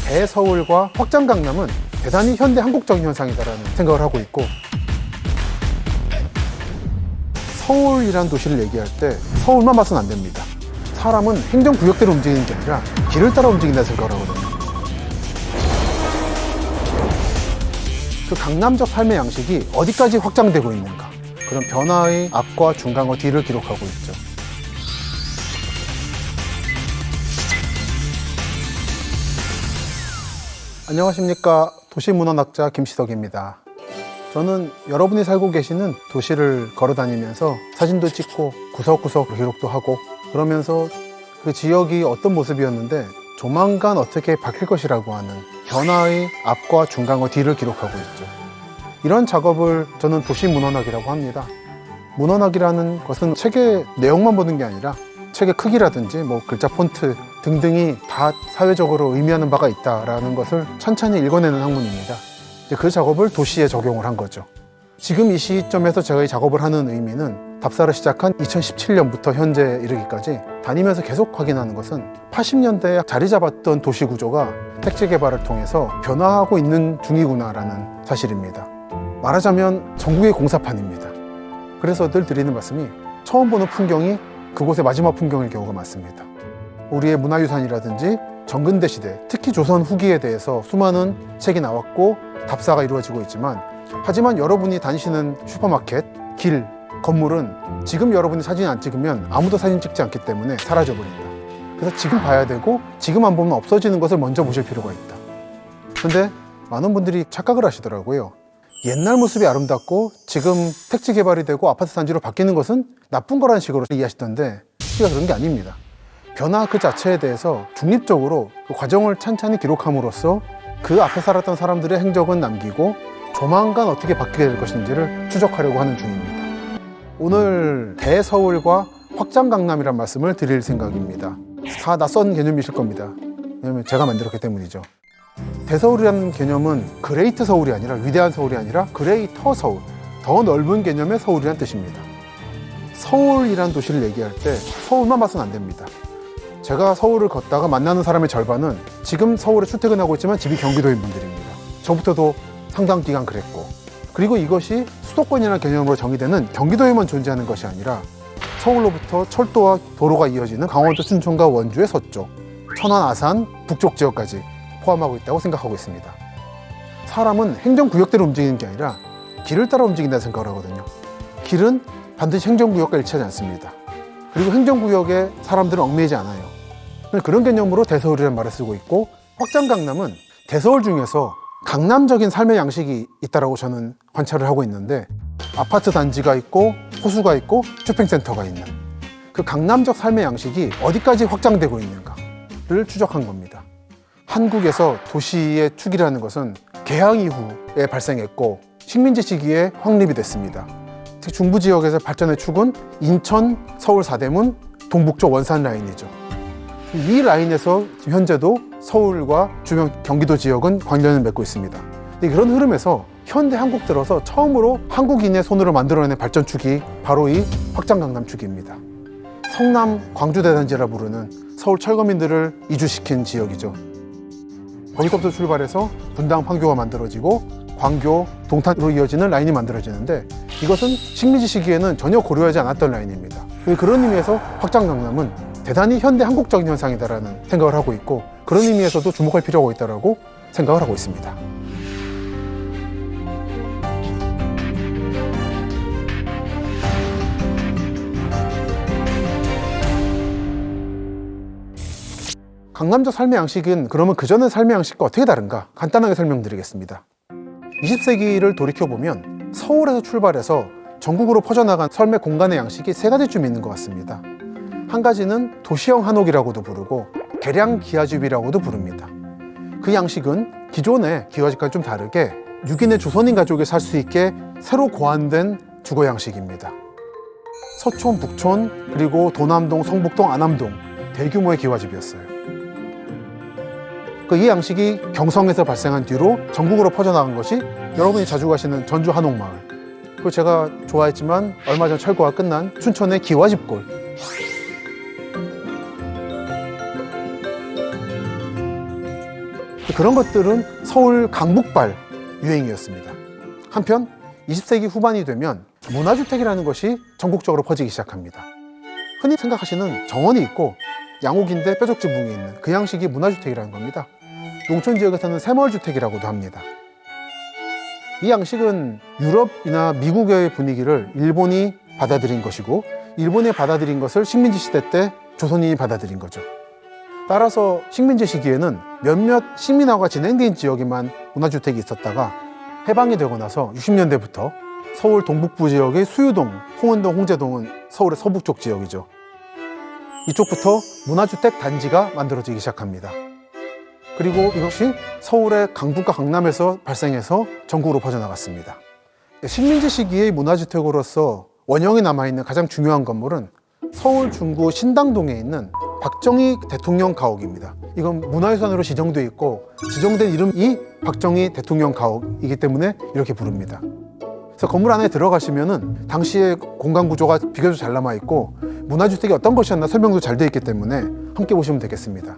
대서울과 확장 강남은 대단히 현대 한국적인 현상이다라는 생각을 하고 있고, 서울이란 도시를 얘기할 때 서울만 봐서는 안 됩니다. 사람은 행정구역대로 움직이는 게 아니라 길을 따라 움직인다는 생각을 하거든요. 그 강남적 삶의 양식이 어디까지 확장되고 있는가, 그런 변화의 앞과 중간과 뒤를 기록하고 있죠. 안녕하십니까. 도시문헌학자 김시덕입니다. 저는 여러분이 살고 계시는 도시를 걸어다니면서 사진도 찍고 구석구석 기록도 하고, 그러면서 그 지역이 어떤 모습이었는데 조만간 어떻게 바뀔 것이라고 하는 변화의 앞과 중간과 뒤를 기록하고 있죠. 이런 작업을 저는 도시문헌학이라고 합니다. 문헌학이라는 것은 책의 내용만 보는 게 아니라 책의 크기라든지 글자 폰트 등등이 다 사회적으로 의미하는 바가 있다는 것을 천천히 읽어내는 학문입니다. 그 작업을 도시에 적용을 한 거죠. 지금 이 시점에서 제가 이 작업을 하는 의미는 답사를 시작한 2017년부터 현재 이르기까지 다니면서 계속 확인하는 것은 80년대에 자리 잡았던 도시 구조가 택지 개발을 통해서 변화하고 있는 중이구나라는 사실입니다. 말하자면 전국의 공사판입니다. 그래서 늘 드리는 말씀이, 처음 보는 풍경이 그곳의 마지막 풍경일 경우가 많습니다. 우리의 문화유산이라든지 정근대 시대, 특히 조선 후기에 대해서 수많은 책이 나왔고 답사가 이루어지고 있지만, 하지만 여러분이 다니시는 슈퍼마켓, 길, 건물은 지금 여러분이 사진 안 찍으면 아무도 사진 찍지 않기 때문에 사라져버린다. 그래서 지금 봐야 되고 지금 안 보면 없어지는 것을 먼저 보실 필요가 있다. 그런데 많은 분들이 착각을 하시더라고요. 옛날 모습이 아름답고 지금 택지 개발이 되고 아파트 단지로 바뀌는 것은 나쁜 거라는 식으로 이해하시던데, 실제가 그런 게 아닙니다. 변화 그 자체에 대해서 중립적으로 그 과정을 찬찬히 기록함으로써 그 앞에 살았던 사람들의 행적은 남기고 조만간 어떻게 바뀌게 될 것인지를 추적하려고 하는 중입니다. 오늘 대서울과 확장 강남이란 말씀을 드릴 생각입니다. 다 낯선 개념이실 겁니다. 왜냐하면 제가 만들었기 때문이죠. 대서울이라는 개념은 그레이트 서울이 아니라, 위대한 서울이 아니라 그레이터 서울, 더 넓은 개념의 서울이라는 뜻입니다. 서울이라는 도시를 얘기할 때 서울만 봐서는 안 됩니다. 제가 서울을 걷다가 만나는 사람의 절반은 지금 서울에 출퇴근하고 있지만 집이 경기도인 분들입니다. 저부터도 상당 기간 그랬고, 그리고 이것이 수도권이라는 개념으로 정의되는 경기도에만 존재하는 것이 아니라 서울로부터 철도와 도로가 이어지는 강원도 춘천과 원주의 서쪽, 천안, 아산, 북쪽 지역까지 포함하고 있다고 생각하고 있습니다. 사람은 행정구역대로 움직이는 게 아니라 길을 따라 움직인다는 생각을 하거든요. 길은 반드시 행정구역과 일치하지 않습니다. 그리고 행정구역에 사람들은 얽매이지 않아요. 그런 개념으로 대서울이라는 말을 쓰고 있고, 확장 강남은 대서울 중에서 강남적인 삶의 양식이 있다고 저는 관찰을 하고 있는데, 아파트 단지가 있고 호수가 있고 쇼핑센터가 있는 그 강남적 삶의 양식이 어디까지 확장되고 있는가를 추적한 겁니다. 한국에서 도시의 축이라는 것은 개항 이후에 발생했고 식민지 시기에 확립이 됐습니다. 특히 중부 지역에서 발전의 축은 인천, 서울 사대문, 동북쪽 원산 라인이죠. 이 라인에서 현재도 서울과 주변 경기도 지역은 관련을 맺고 있습니다. 그런 흐름에서 현대 한국 들어서 처음으로 한국인의 손으로 만들어낸 발전축이 바로 이 확장 강남축입니다. 성남 광주대단지라 부르는 서울 철거민들을 이주시킨 지역이죠. 거기서부터 출발해서 분당 판교가 만들어지고 광교, 동탄으로 이어지는 라인이 만들어지는데, 이것은 식민지 시기에는 전혀 고려하지 않았던 라인입니다. 그런 의미에서 확장 강남은 대단히 현대 한국적인 현상이다라는 생각을 하고 있고, 그런 의미에서도 주목할 필요가 있다고 생각을 하고 있습니다. 강남적 삶의 양식은 그러면 그전의 삶의 양식과 어떻게 다른가 간단하게 설명드리겠습니다. 20세기를 돌이켜보면 서울에서 출발해서 전국으로 퍼져나간 삶의 공간의 양식이 세 가지쯤 있는 것 같습니다. 한 가지는 도시형 한옥이라고도 부르고 개량 기와집이라고도 부릅니다. 그 양식은 기존의 기와집과는 좀 다르게 6인의 조선인 가족이 살 수 있게 새로 고안된 주거 양식입니다. 서촌, 북촌, 그리고 도남동, 성북동, 안암동 대규모의 기와집이었어요. 이 양식이 경성에서 발생한 뒤로 전국으로 퍼져나간 것이 여러분이 자주 가시는 전주 한옥마을, 그리고 제가 좋아했지만 얼마 전 철거가 끝난 춘천의 기와집골, 그런 것들은 서울 강북발 유행이었습니다. 한편 20세기 후반이 되면 문화주택이라는 것이 전국적으로 퍼지기 시작합니다. 흔히 생각하시는 정원이 있고 양옥인데 뾰족 지붕이 있는 그 양식이 문화주택이라는 겁니다. 농촌 지역에서는 새마을주택이라고도 합니다. 이 양식은 유럽이나 미국의 분위기를 일본이 받아들인 것이고, 일본이 받아들인 것을 식민지 시대 때 조선인이 받아들인 거죠. 따라서 식민지 시기에는 몇몇 식민화가 진행된 지역에만 문화주택이 있었다가 해방이 되고 나서 60년대부터 서울 동북부 지역의 수유동, 홍은동, 홍제동은 서울의 서북쪽 지역이죠. 이쪽부터 문화주택 단지가 만들어지기 시작합니다. 그리고 이것이 서울의 강북과 강남에서 발생해서 전국으로 퍼져나갔습니다. 식민지 시기의 문화주택으로서 원형이 남아있는 가장 중요한 건물은 서울 중구 신당동에 있는 박정희 대통령 가옥입니다. 이건 문화유산으로 지정되어 있고 지정된 이름이 박정희 대통령 가옥이기 때문에 이렇게 부릅니다. 그래서 건물 안에 들어가시면은 당시의 공간 구조가 비교적 잘 남아있고 문화주택이 어떤 것이었나 설명도 잘 되어 있기 때문에 함께 보시면 되겠습니다.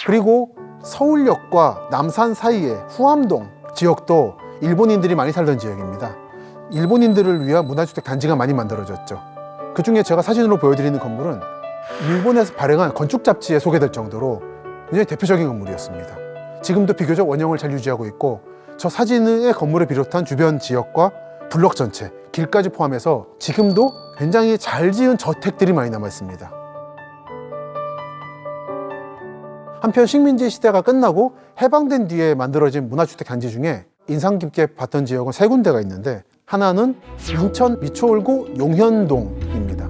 그리고 서울역과 남산 사이의 후암동 지역도 일본인들이 많이 살던 지역입니다. 일본인들을 위한 문화주택 단지가 많이 만들어졌죠. 그 중에 제가 사진으로 보여드리는 건물은 일본에서 발행한 건축 잡지에 소개될 정도로 굉장히 대표적인 건물이었습니다. 지금도 비교적 원형을 잘 유지하고 있고 저 사진의 건물을 비롯한 주변 지역과 블록 전체, 길까지 포함해서 지금도 굉장히 잘 지은 저택들이 많이 남아 있습니다. 한편 식민지 시대가 끝나고 해방된 뒤에 만들어진 문화주택 단지 중에 인상 깊게 봤던 지역은 세 군데가 있는데, 하나는 인천 미추홀구 용현동입니다.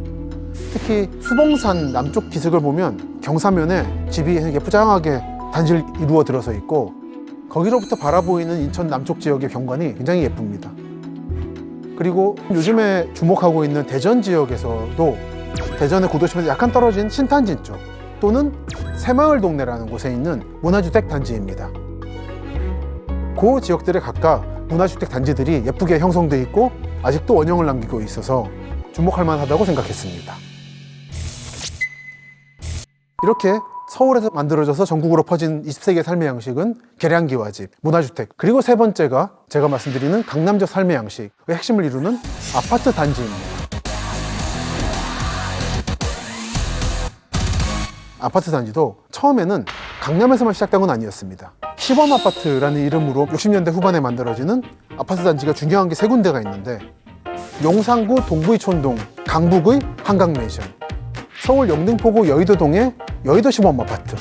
특히 수봉산 남쪽 기슭을 보면 경사면에 집이 예쁘장하게 단지를 이루어 들어서 있고 거기로부터 바라보이는 인천 남쪽 지역의 경관이 굉장히 예쁩니다. 그리고 요즘에 주목하고 있는 대전 지역에서도 대전의 구도심에서 약간 떨어진 신탄진 쪽 또는 새마을 동네라는 곳에 있는 문화주택 단지입니다. 그 지역들에 각각 문화주택 단지들이 예쁘게 형성되어 있고 아직도 원형을 남기고 있어서 주목할 만하다고 생각했습니다. 이렇게 서울에서 만들어져서 전국으로 퍼진 20세기의 삶의 양식은 계량기와집, 문화주택, 그리고 세 번째가 제가 말씀드리는 강남적 삶의 양식의 핵심을 이루는 아파트 단지입니다. 아파트 단지도 처음에는 강남에서만 시작된 건 아니었습니다. 시범아파트라는 이름으로 60년대 후반에 만들어지는 아파트 단지가 중요한 게 세 군데가 있는데, 용산구 동부이촌동 강북의 한강맨션, 서울 영등포구 여의도동의 여의도 시범아파트,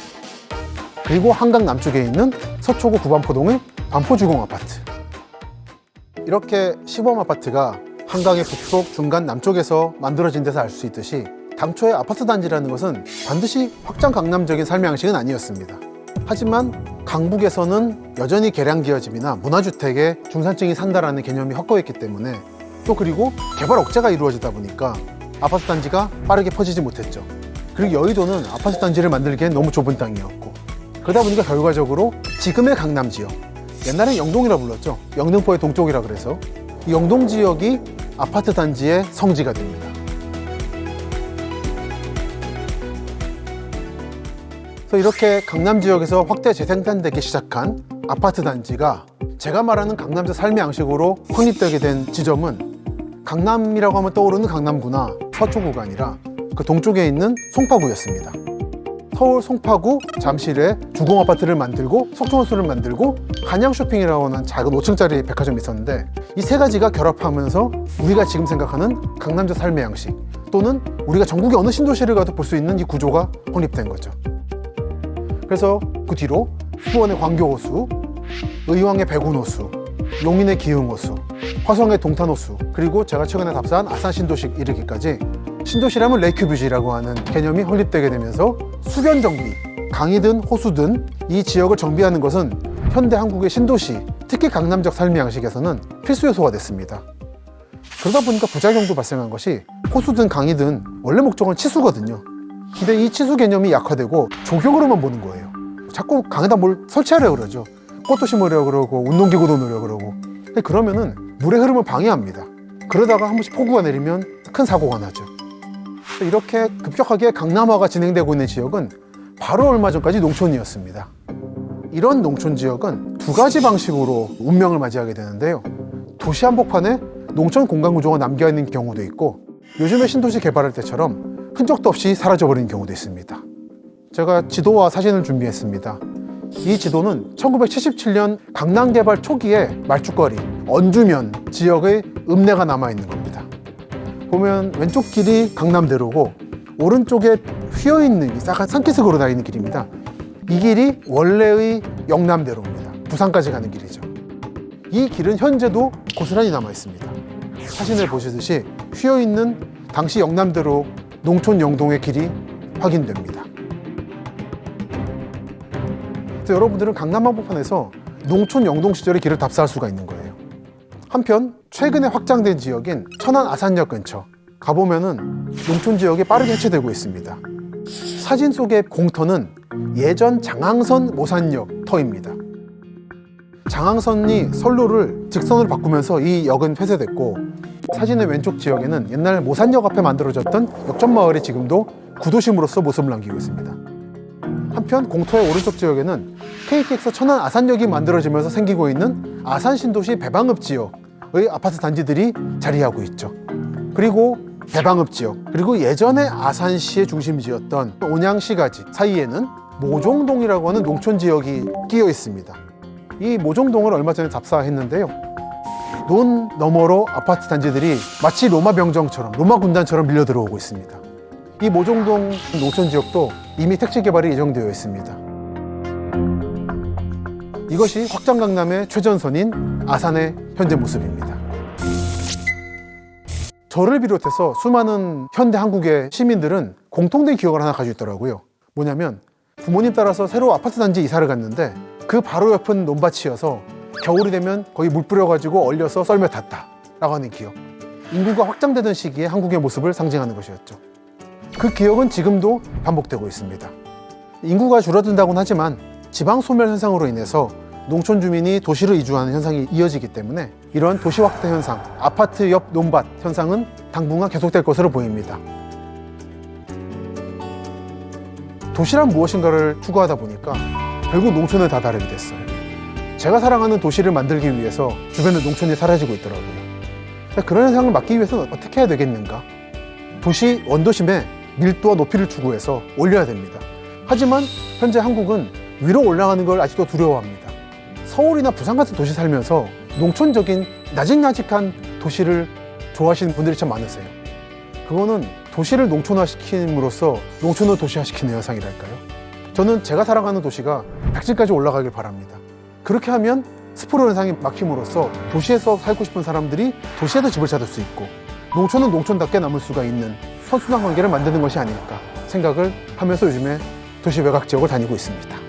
그리고 한강 남쪽에 있는 서초구 구반포동의 반포주공아파트. 이렇게 시범아파트가 한강의 북쪽, 중간, 남쪽에서 만들어진 데서 알 수 있듯이 당초에 아파트 단지라는 것은 반드시 확장 강남적인 삶의 양식은 아니었습니다. 하지만 강북에서는 여전히 계량기와집이나 문화주택에 중산층이 산다라는 개념이 확고했기 때문에, 또 그리고 개발 억제가 이루어지다 보니까 아파트 단지가 빠르게 퍼지지 못했죠. 그리고 여의도는 아파트 단지를 만들기엔 너무 좁은 땅이었고, 그러다 보니까 결과적으로 지금의 강남 지역, 옛날엔 영동이라 불렀죠. 영등포의 동쪽이라 그래서 이 영동 지역이 아파트 단지의 성지가 됩니다. 그래서 이렇게 강남 지역에서 확대 재생산되기 시작한 아파트 단지가 제가 말하는 강남적 삶의 양식으로 확립되게 된 지점은 강남이라고 하면 떠오르는 강남구나 서초구가 아니라 그 동쪽에 있는 송파구였습니다. 서울 송파구 잠실에 주공아파트를 만들고 석촌호수를 만들고 한양쇼핑이라고 하는 작은 5층짜리 백화점이 있었는데, 이 세 가지가 결합하면서 우리가 지금 생각하는 강남적 삶의 양식, 또는 우리가 전국의 어느 신도시를 가도 볼 수 있는 이 구조가 확립된 거죠. 그래서 그 뒤로 수원의 광교호수, 의왕의 백운호수, 용인의 기흥호수, 화성의 동탄호수, 그리고 제가 최근에 답사한 아산 신도시 이르기까지 신도시라면 레이크뷰지라고 하는 개념이 확립되게 되면서 수변 정비, 강이든 호수든 이 지역을 정비하는 것은 현대 한국의 신도시, 특히 강남적 삶의 양식에서는 필수 요소가 됐습니다. 그러다 보니까 부작용도 발생한 것이, 호수든 강이든 원래 목적은 치수거든요. 근데 이 치수 개념이 약화되고 조경으로만 보는 거예요. 자꾸 강에다 뭘 설치하려고 그러죠. 꽃도 심으려고 그러고 운동기구도 놓으려고 그러고. 근데 그러면은 물의 흐름을 방해합니다. 그러다가 한 번씩 폭우가 내리면 큰 사고가 나죠. 이렇게 급격하게 강남화가 진행되고 있는 지역은 바로 얼마 전까지 농촌이었습니다. 이런 농촌 지역은 두 가지 방식으로 운명을 맞이하게 되는데요. 도시 한복판에 농촌 공간 구조가 남겨있는 경우도 있고, 요즘에 신도시 개발할 때처럼 흔적도 없이 사라져버리는 경우도 있습니다. 제가 지도와 사진을 준비했습니다. 이 지도는 1977년 강남 개발 초기에 말죽거리, 언주면 지역의 읍내가 남아있는 겁니다. 보면 왼쪽 길이 강남대로고 오른쪽에 휘어있는 약간 산기슭으로 다니는 길입니다. 이 길이 원래의 영남대로입니다. 부산까지 가는 길이죠. 이 길은 현재도 고스란히 남아있습니다. 사진을 보시듯이 휘어있는 당시 영남대로 농촌 영동의 길이 확인됩니다. 그래서 여러분들은 강남 한복판에서 농촌 영동 시절의 길을 답사할 수가 있는 거예요. 한편 최근에 확장된 지역인 천안 아산역 근처 가보면은 농촌 지역이 빠르게 해체되고 있습니다. 사진 속의 공터는 예전 장항선 모산역 터입니다. 장항선이 선로를 직선으로 바꾸면서 이 역은 폐쇄됐고, 사진의 왼쪽 지역에는 옛날 모산역 앞에 만들어졌던 역전마을이 지금도 구도심으로서 모습을 남기고 있습니다. 한편 공터의 오른쪽 지역에는 KTX 천안 아산역이 만들어지면서 생기고 있는 아산 신도시 배방읍 지역의 아파트 단지들이 자리하고 있죠. 그리고 배방읍 지역, 그리고 예전에 아산시의 중심지였던 온양시가지 사이에는 모종동이라고 하는 농촌 지역이 끼어 있습니다. 이 모종동을 얼마 전에 답사했는데요. 논 너머로 아파트 단지들이 마치 로마 병정처럼, 로마 군단처럼 밀려 들어오고 있습니다. 이 모종동 농촌 지역도 이미 택지 개발이 예정되어 있습니다. 이것이 확장 강남의 최전선인 아산의 현재 모습입니다. 저를 비롯해서 수많은 현대 한국의 시민들은 공통된 기억을 하나 가지고 있더라고요. 뭐냐면 부모님 따라서 새로 아파트 단지 이사를 갔는데 그 바로 옆은 논밭이어서 겨울이 되면 거의 물 뿌려가지고 얼려서 썰매 탔다 라고 하는 기억. 인구가 확장되던 시기에 한국의 모습을 상징하는 것이었죠. 그 기억은 지금도 반복되고 있습니다. 인구가 줄어든다고는 하지만 지방 소멸 현상으로 인해서 농촌 주민이 도시로 이주하는 현상이 이어지기 때문에 이러한 도시 확대 현상, 아파트 옆 논밭 현상은 당분간 계속될 것으로 보입니다. 도시란 무엇인가를 추구하다 보니까 결국 농촌을 다다르게 됐어요. 제가 사랑하는 도시를 만들기 위해서 주변의 농촌이 사라지고 있더라고요. 그런 현상을 막기 위해서는 어떻게 해야 되겠는가? 도시 원도심에 밀도와 높이를 추구해서 올려야 됩니다. 하지만 현재 한국은 위로 올라가는 걸 아직도 두려워합니다. 서울이나 부산 같은 도시 살면서 농촌적인 나직나직한 도시를 좋아하시는 분들이 참 많으세요. 그거는 도시를 농촌화시킴으로써 농촌을 도시화시키는 현상이랄까요? 저는 제가 살아가는 도시가 100층까지 올라가길 바랍니다. 그렇게 하면 스포로 현상이 막힘으로써 도시에서 살고 싶은 사람들이 도시에도 집을 찾을 수 있고, 농촌은 농촌답게 남을 수가 있는 선순환 관계를 만드는 것이 아닐까 생각을 하면서 요즘에 도시 외곽 지역을 다니고 있습니다.